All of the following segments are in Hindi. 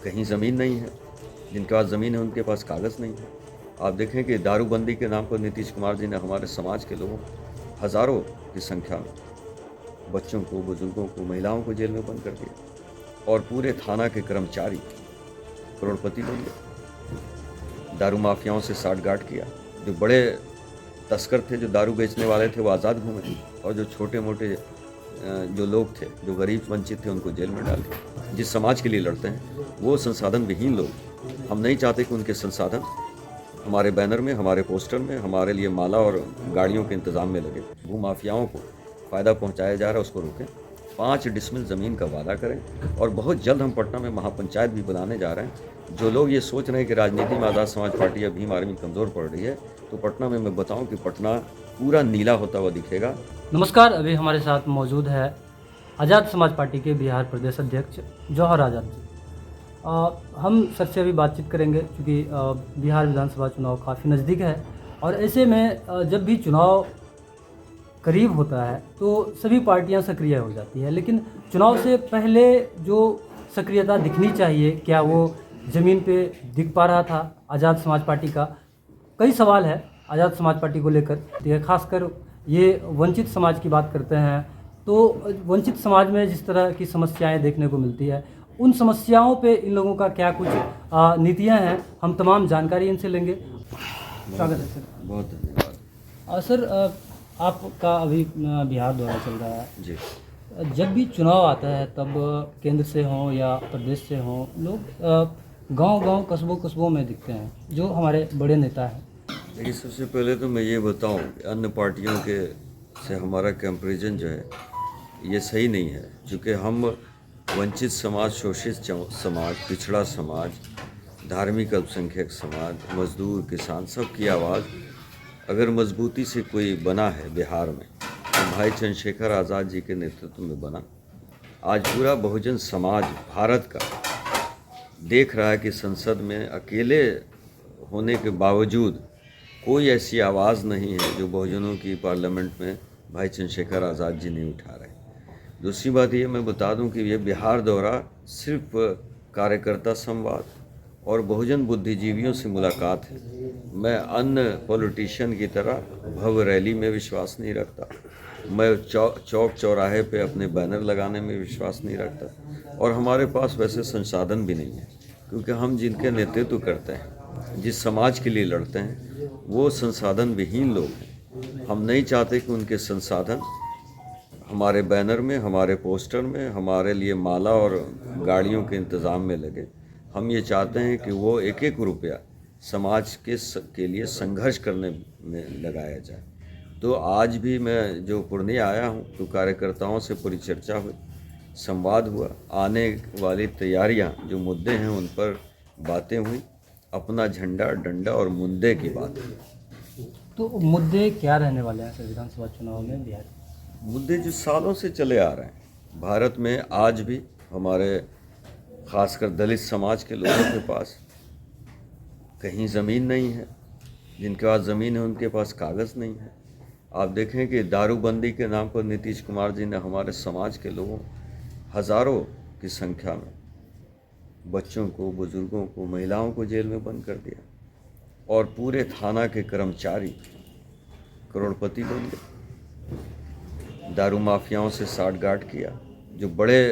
कहीं ज़मीन नहीं है, जिनके पास ज़मीन है उनके पास कागज़ नहीं है। आप देखें कि दारूबंदी के नाम पर नीतीश कुमार जी ने हमारे समाज के लोगों हज़ारों की संख्या में बच्चों को, बुजुर्गों को, महिलाओं को जेल में बंद कर दिया और पूरे थाना के कर्मचारी करोड़पति बन गए। दारू माफियाओं से साठगांठ किया। जो बड़े तस्कर थे, जो दारू बेचने वाले थे, वो आज़ाद घूमे और जो छोटे मोटे जो लोग थे, जो गरीब वंचित थे, उनको जेल में डाल दिया। जिस समाज के लिए लड़ते हैं वो संसाधन विहीन लोग। हम नहीं चाहते कि उनके संसाधन हमारे बैनर में, हमारे पोस्टर में, हमारे लिए माला और गाड़ियों के इंतज़ाम में लगे। भू माफियाओं को फ़ायदा पहुंचाया जा रहा है, उसको रोकें। 5 डिसमिल ज़मीन का वादा करें और बहुत जल्द हम पटना में महापंचायत भी बनाने जा रहे हैं। जो लोग ये सोच रहे हैं कि राजनीति में आज़ाद समाज पार्टी या भीम आर्मी कमज़ोर पड़ रही है, तो पटना में मैं बताऊं कि पटना पूरा नीला होता हुआ दिखेगा। नमस्कार, अभी हमारे साथ मौजूद है आज़ाद समाज पार्टी के बिहार प्रदेश अध्यक्ष जौहर आज़ाद जी। हम सर से अभी बातचीत करेंगे क्योंकि बिहार विधानसभा चुनाव काफ़ी नज़दीक है और ऐसे में जब भी चुनाव करीब होता है तो सभी पार्टियां सक्रिय हो जाती है, लेकिन चुनाव से पहले जो सक्रियता दिखनी चाहिए, क्या वो ज़मीन पे दिख पा रहा था आज़ाद समाज पार्टी का? कई सवाल है आज़ाद समाज पार्टी को लेकर, खासकर ये वंचित समाज की बात करते हैं तो वंचित समाज में जिस तरह की समस्याएं देखने को मिलती है, उन समस्याओं पे इन लोगों का क्या कुछ नीतियां हैं, हम तमाम जानकारी इनसे लेंगे। स्वागत है सर। बहुत धन्यवाद। सर, आपका अभी बिहार दौरा चल रहा है जी। जब भी चुनाव आता है तब केंद्र से हों या प्रदेश से हों, लोग गांव-गांव, कस्बों में दिखते हैं जो हमारे बड़े नेता हैं। देखिए, सबसे पहले तो मैं ये बताऊं कि अन्य पार्टियों के से हमारा कंपैरिजन जो है ये सही नहीं है, क्योंकि हम वंचित समाज, शोषित समाज, पिछड़ा समाज, धार्मिक अल्पसंख्यक समाज, मजदूर, किसान, सबकी आवाज़ अगर मजबूती से कोई बना है बिहार में, तो भाई चंद्रशेखर आज़ाद जी के नेतृत्व में बना। आज पूरा बहुजन समाज भारत का देख रहा है कि संसद में अकेले होने के बावजूद कोई ऐसी आवाज़ नहीं है जो बहुजनों की पार्लियामेंट में भाई चंद्रशेखर आज़ाद जी नहीं उठा रहे। दूसरी बात ये मैं बता दूं कि ये बिहार दौरा सिर्फ कार्यकर्ता संवाद और बहुजन बुद्धिजीवियों से मुलाकात है। मैं अन्य पॉलिटिशियन की तरह भव्य रैली में विश्वास नहीं रखता। मैं चौक चौराहे पे अपने बैनर लगाने में विश्वास नहीं रखता और हमारे पास वैसे संसाधन भी नहीं है, क्योंकि हम जिनके नेतृत्व करते हैं, जिस समाज के लिए लड़ते हैं, वो संसाधन विहीन लोग हैं। हम नहीं चाहते कि उनके संसाधन हमारे बैनर में, हमारे पोस्टर में, हमारे लिए माला और गाड़ियों के इंतज़ाम में लगे। हम ये चाहते हैं कि वो एक एक रुपया समाज के लिए संघर्ष करने में लगाया जाए। तो आज भी मैं जो पूर्णिया आया हूँ तो कार्यकर्ताओं से पूरी चर्चा हुई, संवाद हुआ, आने वाली तैयारियाँ, जो मुद्दे हैं उन पर बातें हुई, अपना झंडा, डंडा और मुद्दे की बात हुई। तो मुद्दे क्या रहने वाले हैं सर विधानसभा चुनाव में बिहार? मुद्दे जो सालों से चले आ रहे हैं भारत में, आज भी हमारे खासकर दलित समाज के लोगों के पास कहीं ज़मीन नहीं है, जिनके पास ज़मीन है उनके पास कागज़ नहीं है। आप देखें कि दारूबंदी के नाम पर नीतीश कुमार जी ने हमारे समाज के लोगों हज़ारों की संख्या में बच्चों को, बुजुर्गों को, महिलाओं को जेल में बंद कर दिया और पूरे थाना के कर्मचारी करोड़पति बन गए। दारू माफियाओं से साठगांठ किया। जो बड़े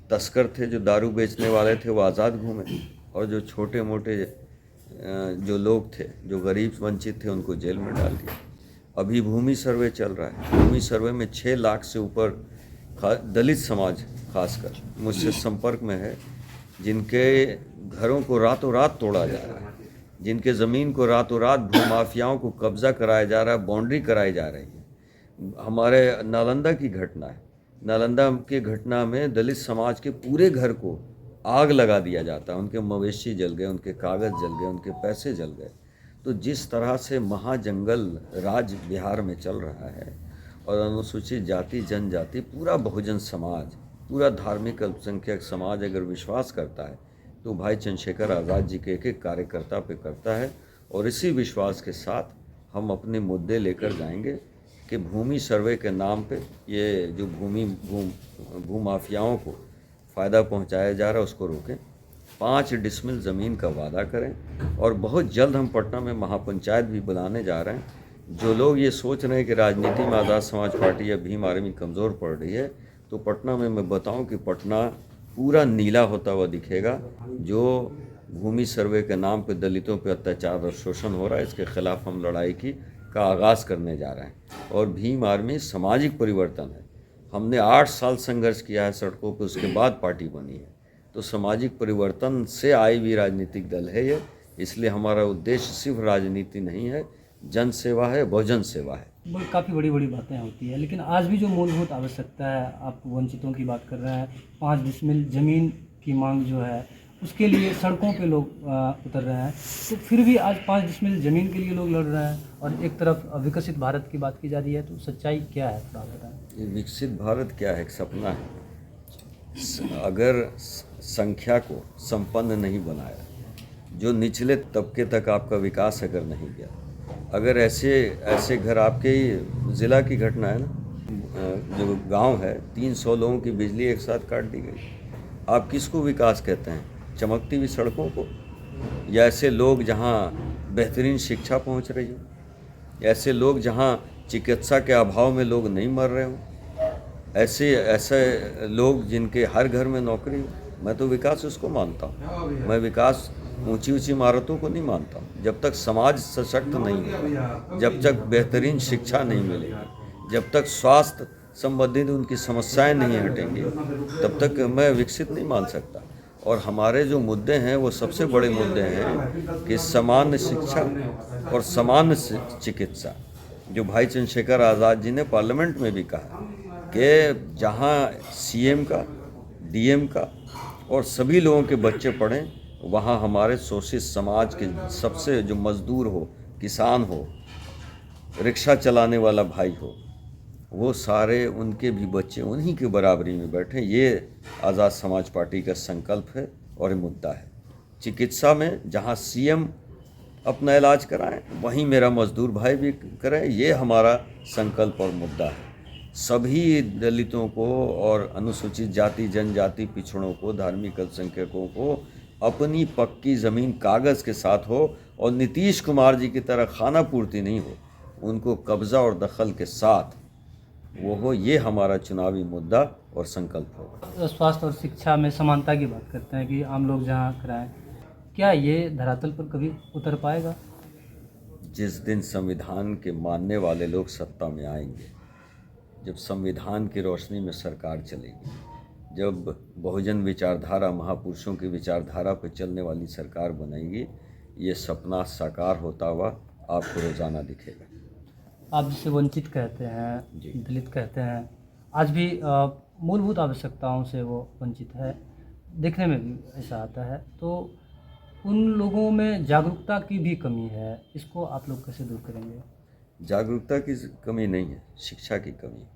तस्कर थे, जो दारू बेचने वाले थे, वो आज़ाद घूमे और जो छोटे मोटे जो लोग थे, जो गरीब वंचित थे, उनको जेल में डाल दिया। अभी भूमि सर्वे चल रहा है। भूमि सर्वे में 6 लाख से ऊपर दलित समाज खासकर मुझसे संपर्क में है, जिनके घरों को रातों रात तोड़ा जा रहा है, जिनके ज़मीन को रातों रात भूमाफियाओं को कब्जा कराया जा रहा है, बाउंड्री कराई जा रही है। हमारे नालंदा की घटना है। नालंदा की घटना में दलित समाज के पूरे घर को आग लगा दिया जाता है, उनके मवेशी जल गए, उनके कागज़ जल गए, उनके पैसे जल गए। तो जिस तरह से महाजंगल राज बिहार में चल रहा है और अनुसूचित जाति, जनजाति, पूरा बहुजन समाज, पूरा धार्मिक अल्पसंख्यक समाज अगर विश्वास करता है तो भाई चंद्रशेखर आज़ाद जी के एक एक कार्यकर्ता पे करता है। और इसी विश्वास के साथ हम अपने मुद्दे लेकर जाएंगे कि भूमि सर्वे के नाम पे ये जो भू माफियाओं को फ़ायदा पहुंचाया जा रहा है उसको रोकें। 5 डिसमिल ज़मीन का वादा करें और बहुत जल्द हम पटना में महापंचायत भी बुलाने जा रहे हैं। जो लोग ये सोच रहे हैं कि राजनीति में आज़ाद समाज पार्टी या भीम आर्मी कमज़ोर पड़ रही है, तो पटना में मैं बताऊं कि पटना पूरा नीला होता हुआ दिखेगा। जो भूमि सर्वे के नाम पे दलितों पे अत्याचार और शोषण हो रहा है, इसके खिलाफ हम लड़ाई का आगाज़ करने जा रहे हैं। और भीम आर्मी सामाजिक परिवर्तन है। हमने 8 साल संघर्ष किया है सड़कों पे, उसके बाद पार्टी बनी है। तो सामाजिक परिवर्तन से आई हुई राजनीतिक दल है ये। इसलिए हमारा उद्देश्य सिर्फ राजनीति नहीं है, जन सेवा है, बहुजन सेवा है। काफ़ी बड़ी बड़ी बातें होती है, लेकिन आज भी जो मूलभूत आवश्यकता है, आप वंचितों की बात कर रहे हैं, 5 डिसमिल ज़मीन की मांग जो है उसके लिए सड़कों पे लोग उतर रहे हैं, तो फिर भी आज 5 डिसमिल ज़मीन के लिए लोग लड़ रहे हैं और एक तरफ विकसित भारत की बात की जा रही है। तो सच्चाई क्या है, थोड़ा बताएं। ये विकसित भारत क्या है? एक सपना है। अगर संख्या को संपन्न नहीं बनाया, जो निचले तबके तक आपका विकास अगर नहीं गया, अगर ऐसे घर, आपके ही ज़िला की घटना है ना, जो गांव है 300 लोगों की बिजली एक साथ काट दी गई। आप किसको विकास कहते हैं? चमकती हुई सड़कों को? या ऐसे लोग जहां बेहतरीन शिक्षा पहुंच रही हो, ऐसे लोग जहां चिकित्सा के अभाव में लोग नहीं मर रहे हो, ऐसे लोग जिनके हर घर में नौकरी हो? मैं तो विकास उसको मानता हूँ। मैं विकास ऊंची ऊंची इमारतों को नहीं मानता हूँ। जब तक समाज सशक्त नहीं होगा, जब तक बेहतरीन शिक्षा नहीं मिलेगी, जब तक स्वास्थ्य संबंधित उनकी समस्याएं नहीं हटेंगी, तब तक मैं विकसित नहीं मान सकता। और हमारे जो मुद्दे हैं वो सबसे बड़े मुद्दे हैं कि समान शिक्षा और समान चिकित्सा। जो भाई चंद्रशेखर आज़ाद जी ने पार्लियामेंट में भी कहा कि जहां सीएम का, डीएम का और सभी लोगों के बच्चे पढ़ें, वहां हमारे शोषित समाज के सबसे जो मजदूर हो, किसान हो, रिक्शा चलाने वाला भाई हो, वो सारे उनके भी बच्चे उन्हीं की बराबरी में बैठे। ये आज़ाद समाज पार्टी का संकल्प है और ये मुद्दा है। चिकित्सा में जहां सीएम अपना इलाज कराएं, वहीं मेरा मजदूर भाई भी कराए। ये हमारा संकल्प और मुद्दा है। सभी दलितों को और अनुसूचित जाति, जनजाति, पिछड़ों को, धार्मिक अल्पसंख्यकों को अपनी पक्की ज़मीन कागज़ के साथ हो और नीतीश कुमार जी की तरह खाना पूर्ति नहीं हो, उनको कब्ज़ा और दखल के साथ वो हो। ये हमारा चुनावी मुद्दा और संकल्प होगा। स्वास्थ्य और शिक्षा में समानता की बात करते हैं कि आम लोग जहाँ कराएं, क्या ये धरातल पर कभी उतर पाएगा? जिस दिन संविधान के मानने वाले लोग सत्ता में आएंगे, जब संविधान की रोशनी में सरकार चलेगी, जब बहुजन विचारधारा, महापुरुषों की विचारधारा पर चलने वाली सरकार बनेगी, ये सपना साकार होता हुआ आपको रोज़ाना दिखेगा। आप जिसे वंचित कहते हैं, जी। दलित कहते हैं, आज भी मूलभूत आवश्यकताओं से वो वंचित है, देखने में भी ऐसा आता है। तो उन लोगों में जागरूकता की भी कमी है, इसको आप लोग कैसे दूर करेंगे? जागरूकता की कमी नहीं है, शिक्षा की कमी है।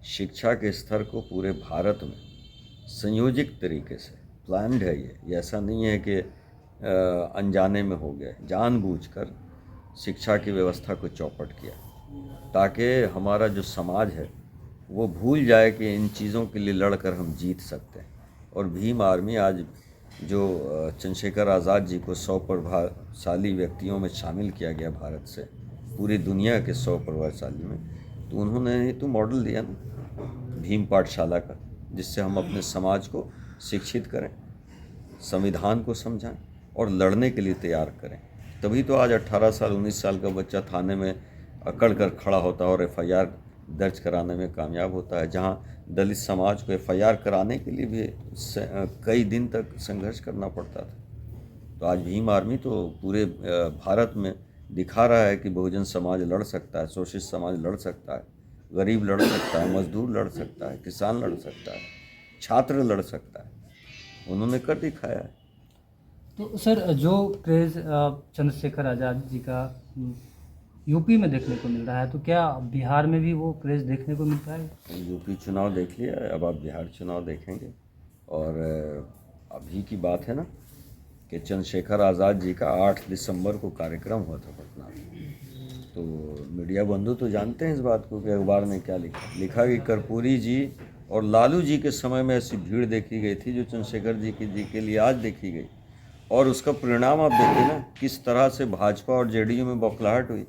शिक्षा के स्तर को पूरे भारत में संयोजित तरीके से प्लान्ड है। ये ऐसा नहीं है कि अनजाने में हो गया। जानबूझकर शिक्षा की व्यवस्था को चौपट किया ताकि हमारा जो समाज है वो भूल जाए कि इन चीज़ों के लिए लड़कर हम जीत सकते हैं। और भीम आर्मी आज जो चंद्रशेखर आज़ाद जी को 100 प्रभावशाली व्यक्तियों में शामिल किया गया भारत से, पूरी दुनिया के 100 प्रभावशाली में, तो उन्होंने ही तो मॉडल दिया ना भीम पाठशाला का, जिससे हम अपने समाज को शिक्षित करें, संविधान को समझाएं और लड़ने के लिए तैयार करें। तभी तो आज 18 साल 19 साल का बच्चा थाने में अकड़ कर खड़ा होता है और एफआईआर दर्ज कराने में कामयाब होता है। जहां दलित समाज को एफआईआर कराने के लिए भी कई दिन तक संघर्ष करना पड़ता था। तो आज भीम आर्मी तो पूरे भारत में दिखा रहा है कि बहुजन समाज लड़ सकता है, शोषित समाज लड़ सकता है, गरीब लड़ सकता है, मजदूर लड़ सकता है, किसान लड़ सकता है, छात्र लड़ सकता है। उन्होंने कर दिखाया है। तो सर, जो क्रेज़ चंद्रशेखर आज़ाद जी का यूपी में देखने को मिल रहा है, तो क्या बिहार में भी वो क्रेज़ देखने को मिलता है? यूपी चुनाव देख लिया, अब आप बिहार चुनाव देखेंगे। और अभी की बात है ना कि चंद्रशेखर आज़ाद जी का 8 दिसंबर को कार्यक्रम हुआ था पटना में। तो मीडिया बंधु तो जानते हैं इस बात को कि अखबार ने क्या लिखा कि कर्पूरी जी और लालू जी के समय में ऐसी भीड़ देखी गई थी जो चंद्रशेखर जी के लिए आज देखी गई। और उसका परिणाम आप देखिए ना, किस तरह से भाजपा और जेडीयू में बौखलाहट हुई।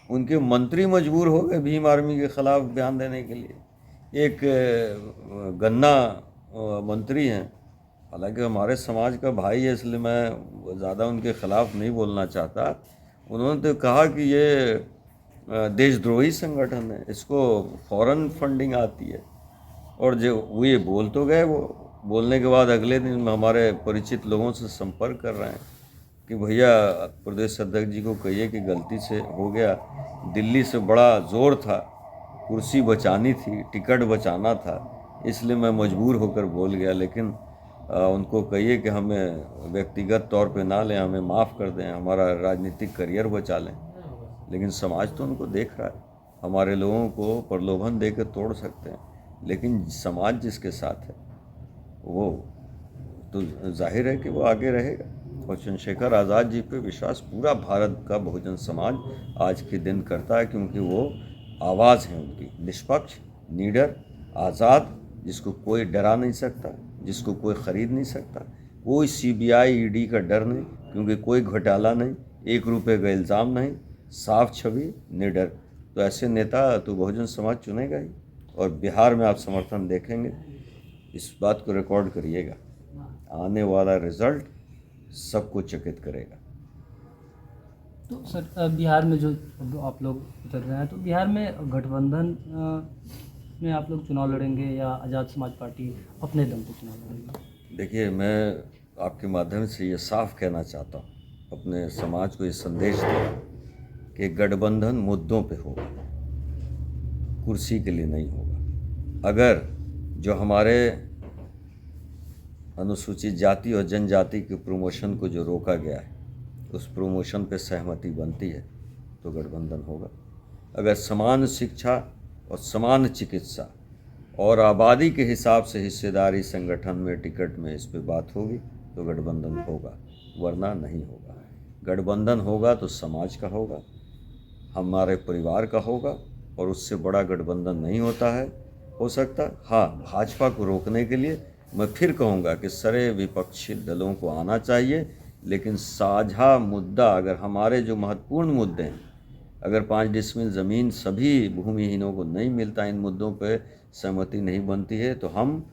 उनके मंत्री मजबूर हो गए भीम आर्मी के खिलाफ बयान देने के लिए। एक गन्ना मंत्री हैं, हालांकि हमारे समाज का भाई है इसलिए मैं ज़्यादा उनके खिलाफ नहीं बोलना चाहता। उन्होंने तो कहा कि ये देशद्रोही संगठन है, इसको फॉरेन फंडिंग आती है। और जो वो ये बोल तो गए, वो बोलने के बाद अगले दिन हमारे परिचित लोगों से संपर्क कर रहे हैं कि भैया प्रदेश अध्यक्ष जी को कहिए कि गलती से हो गया, दिल्ली से बड़ा ज़ोर था, कुर्सी बचानी थी, टिकट बचाना था, इसलिए मैं मजबूर होकर बोल गया। लेकिन उनको कहिए कि हमें व्यक्तिगत तौर पे ना लें, हमें माफ़ कर दें, हमारा राजनीतिक करियर बचा लें। लेकिन समाज तो उनको देख रहा है। हमारे लोगों को प्रलोभन दे के तोड़ सकते हैं, लेकिन समाज जिसके साथ है वो तो जाहिर है कि वो आगे रहेगा। और चंद्रशेखर आज़ाद जी पे विश्वास पूरा भारत का बहुजन समाज आज के दिन करता है, क्योंकि वो आवाज़ है उनकी, निष्पक्ष, निडर, आज़ाद, जिसको कोई डरा नहीं सकता, जिसको कोई ख़रीद नहीं सकता। कोई CBI ED का डर नहीं, क्योंकि कोई घोटाला नहीं, 1 रुपये का इल्ज़ाम नहीं, साफ छवि, निडर। तो ऐसे नेता तो बहुजन समाज चुनेगा ही। और बिहार में आप समर्थन देखेंगे, इस बात को रिकॉर्ड करिएगा, आने वाला रिजल्ट सबको चकित करेगा। तो सर बिहार में जो आप लोग उतर रहे हैं, तो बिहार में गठबंधन में आप लोग चुनाव लड़ेंगे या आज़ाद समाज पार्टी अपने दम पर चुनाव लड़ेंगे? देखिए, मैं आपके माध्यम से ये साफ कहना चाहता हूँ, अपने समाज को ये संदेश दें कि गठबंधन मुद्दों पे होगा, कुर्सी के लिए नहीं होगा। अगर जो हमारे अनुसूचित जाति और जनजाति के प्रमोशन को जो रोका गया है, उस प्रमोशन पे सहमति बनती है तो गठबंधन होगा। अगर समान शिक्षा और समान चिकित्सा और आबादी के हिसाब से हिस्सेदारी संगठन में, टिकट में, इस पे बात होगी तो गठबंधन होगा, वरना नहीं होगा। गठबंधन होगा तो समाज का होगा, हमारे परिवार का होगा, और उससे बड़ा गठबंधन नहीं होता है, हो सकता। हाँ, भाजपा को रोकने के लिए मैं फिर कहूँगा कि सारे विपक्षी दलों को आना चाहिए, लेकिन साझा मुद्दा, अगर हमारे जो महत्वपूर्ण मुद्दे हैं, अगर 5 डिसमिल ज़मीन सभी भूमिहीनों को नहीं मिलता, इन मुद्दों पे सहमति नहीं बनती है, तो हम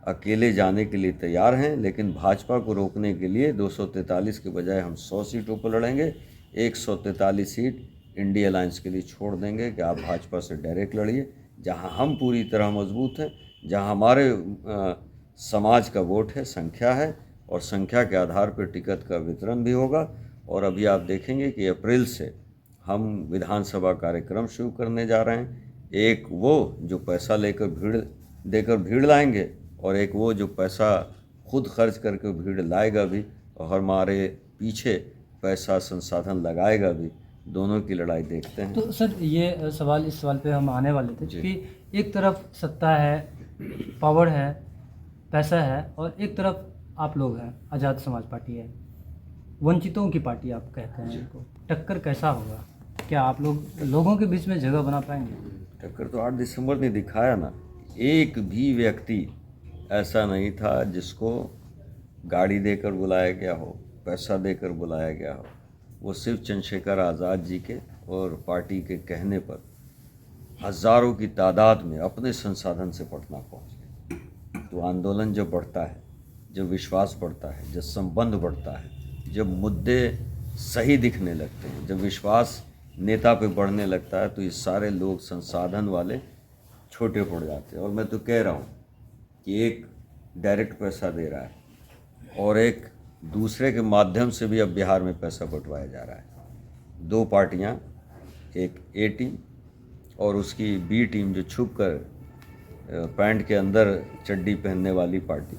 अकेले जाने के लिए तैयार हैं। लेकिन भाजपा को रोकने के लिए 243 के बजाय हम 100 सीटों पर लड़ेंगे। 143 सीट इंडिया अलायंस के लिए छोड़ देंगे कि आप भाजपा से डायरेक्ट लड़िए, जहां हम पूरी तरह मजबूत हैं, जहां हमारे समाज का वोट है, संख्या है, और संख्या के आधार पर टिकट का वितरण भी होगा। और अभी आप देखेंगे कि अप्रैल से हम विधानसभा कार्यक्रम शुरू करने जा रहे हैं। एक वो जो पैसा देकर भीड़ लाएंगे, और एक वो जो पैसा खुद खर्च करके भीड़ लाएगा भी, और हमारे पीछे पैसा संसाधन लगाएगा भी। दोनों की लड़ाई देखते हैं। तो सर ये इस सवाल पे हम आने वाले थे कि एक तरफ सत्ता है, पावर है, पैसा है, और एक तरफ आप लोग हैं, आज़ाद समाज पार्टी है, वंचितों की पार्टी आप कहते हैं इनको। टक्कर कैसा होगा? क्या आप लोगों के बीच में जगह बना पाएंगे? टक्कर तो 8 दिसंबर ने दिखाया ना। एक भी व्यक्ति ऐसा नहीं था जिसको गाड़ी देकर बुलाया गया हो, पैसा देकर बुलाया गया हो। वो सिर्फ चंद्रशेखर आज़ाद जी के और पार्टी के कहने पर हज़ारों की तादाद में अपने संसाधन से पटना पहुँचे। तो आंदोलन जब बढ़ता है, जब विश्वास बढ़ता है, जब संबंध बढ़ता है, जब मुद्दे सही दिखने लगते हैं, जब विश्वास नेता पे बढ़ने लगता है, तो ये सारे लोग संसाधन वाले छोटे पड़ जाते हैं। और मैं तो कह रहा हूँ कि एक डायरेक्ट पैसा दे रहा है और एक दूसरे के माध्यम से भी अब बिहार में पैसा बंटवाया जा रहा है। 2 पार्टियाँ, एक A टीम और उसकी B टीम, जो छुप कर पैंट के अंदर चड्डी पहनने वाली पार्टी,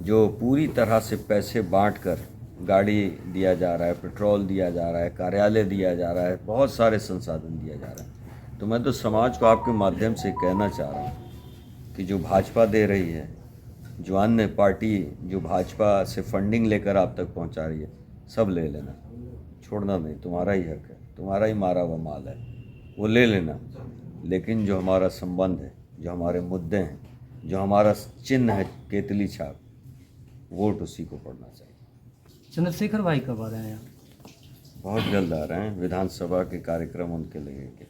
जो पूरी तरह से पैसे बांटकर गाड़ी दिया जा रहा है, पेट्रोल दिया जा रहा है, कार्यालय दिया जा रहा है, बहुत सारे संसाधन दिया जा रहा है। तो मैं तो समाज को आपके माध्यम से कहना चाह रहा हूँ कि जो भाजपा दे रही है, जो अन्य पार्टी जो भाजपा से फंडिंग लेकर आप तक पहुँचा रही है, सब ले लेना, छोड़ना नहीं। तुम्हारा ही हक है, तुम्हारा ही मारा हुआ माल है, वो ले लेना। लेकिन जो हमारा संबंध है, जो हमारे मुद्दे हैं, जो हमारा चिन्ह है केतली छाप, वोट उसी को पड़ना चाहिए। चंद्रशेखर भाई कब आ रहे हैं यहाँ? बहुत जल्द आ रहे हैं। विधानसभा के कार्यक्रम उनके लगेंगे।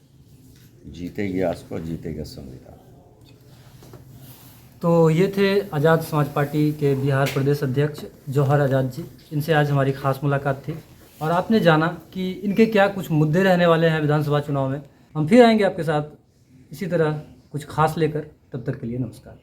जीतेगी आसपा, जीतेगा संविधान। तो ये थे आज़ाद समाज पार्टी के बिहार प्रदेश अध्यक्ष जौहर आज़ाद जी। इनसे आज हमारी खास मुलाकात थी और आपने जाना कि इनके क्या कुछ मुद्दे रहने वाले हैं विधानसभा चुनाव में। हम फिर आएंगे आपके साथ इसी तरह कुछ खास लेकर। तब तक के लिए नमस्कार।